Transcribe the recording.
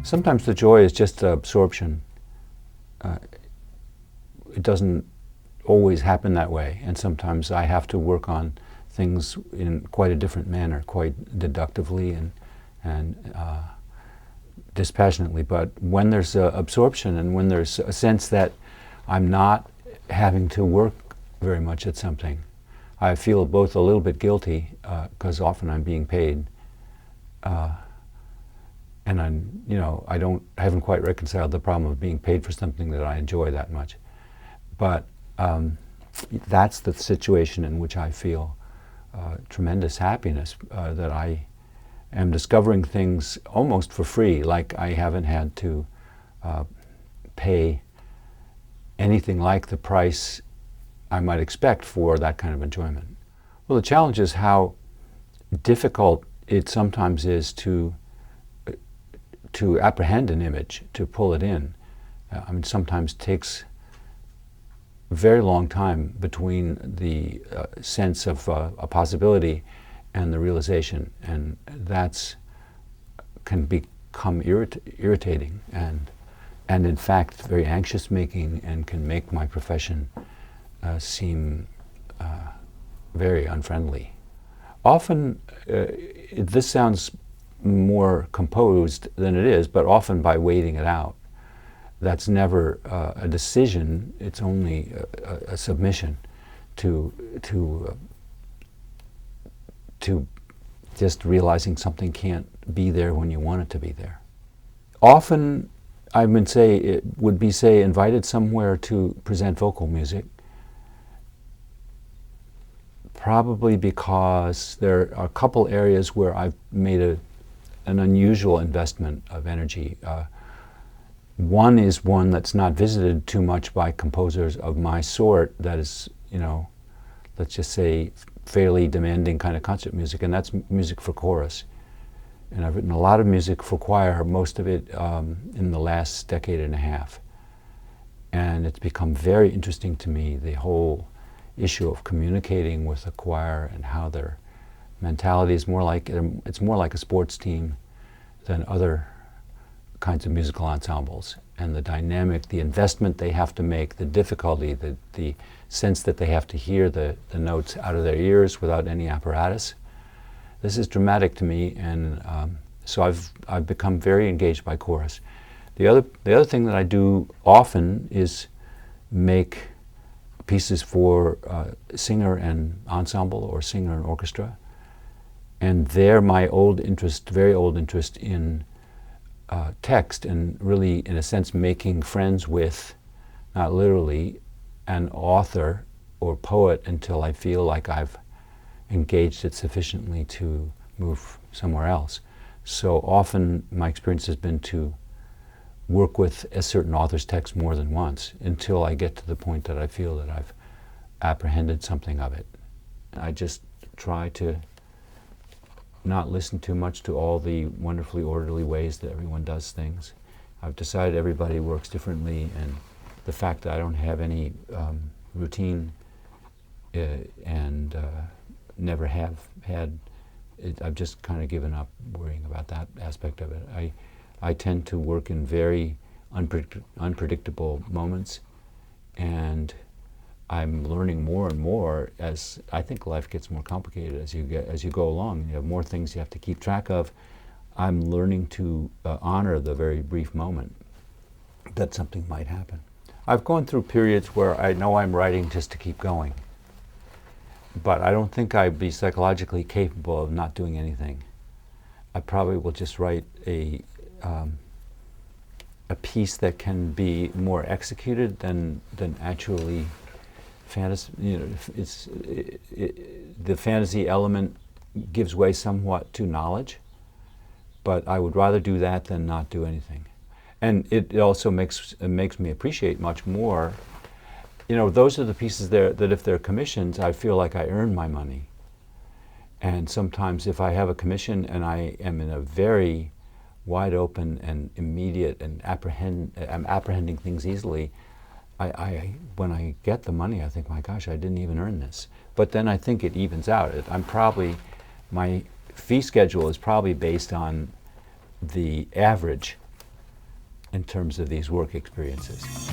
Sometimes the joy is just absorption. It doesn't always happen that way, and sometimes I have to work on things in quite a different manner, quite deductively and dispassionately. But when there's absorption and when there's a sense that I'm not having to work very much at something, I feel both a little bit guilty because often I'm being paid, and I haven't quite reconciled the problem of being paid for something that I enjoy that much. But that's the situation in which I feel tremendous happiness, that I am discovering things almost for free, like I haven't had to pay anything like the price I might expect for that kind of enjoyment. Well, the challenge is how difficult it sometimes is to apprehend an image, to pull it in. Sometimes takes a very long time between the sense of a possibility and the realization, and that's can become irritating and in fact very anxious making, and can make my profession seem very unfriendly. Often this sounds more composed than it is, but often by waiting it out. That's never a decision, it's only a submission to just realizing something can't be there when you want it to be there. Often I would say it would be, say, invited somewhere to present vocal music, probably because there are a couple areas where I've made an unusual investment of energy. One is one that's not visited too much by composers of my sort, that is, let's just say, fairly demanding kind of concert music, and that's music for chorus. And I've written a lot of music for choir, most of it in the last decade and a half. And it's become very interesting to me, the whole issue of communicating with the choir and how their mentality is more like a sports team than other kinds of musical ensembles, and the dynamic, the investment they have to make, the difficulty, the sense that they have to hear the notes out of their ears without any apparatus. This is dramatic to me, and so I've become very engaged by chorus. The other thing that I do often is make pieces for singer and ensemble, or singer and orchestra, and there my very old interest in text, and really, in a sense, making friends with, not literally, an author or poet until I feel like I've engaged it sufficiently to move somewhere else. So often my experience has been to work with a certain author's text more than once until I get to the point that I feel that I've apprehended something of it. I just try to not listen too much to all the wonderfully orderly ways that everyone does things. I've decided everybody works differently, and the fact that I don't have any routine and never have had, I've just kind of given up worrying about that aspect of it. I tend to work in very unpredictable moments, and I'm learning more and more as I think life gets more complicated as you go along. You have more things you have to keep track of. I'm learning to honor the very brief moment that something might happen. I've gone through periods where I know I'm writing just to keep going, but I don't think I'd be psychologically capable of not doing anything. I probably will just write a piece that can be more executed than actually fantasy. The fantasy element gives way somewhat to knowledge, but I would rather do that than not do anything. And it also makes me appreciate much more. Those are the pieces there that if they're commissions, I feel like I earn my money. And sometimes if I have a commission and I am in a very wide open and immediate and I'm apprehending things easily, when I get the money, I think, my gosh, I didn't even earn this. But then I think it evens out. My fee schedule is probably based on the average in terms of these work experiences.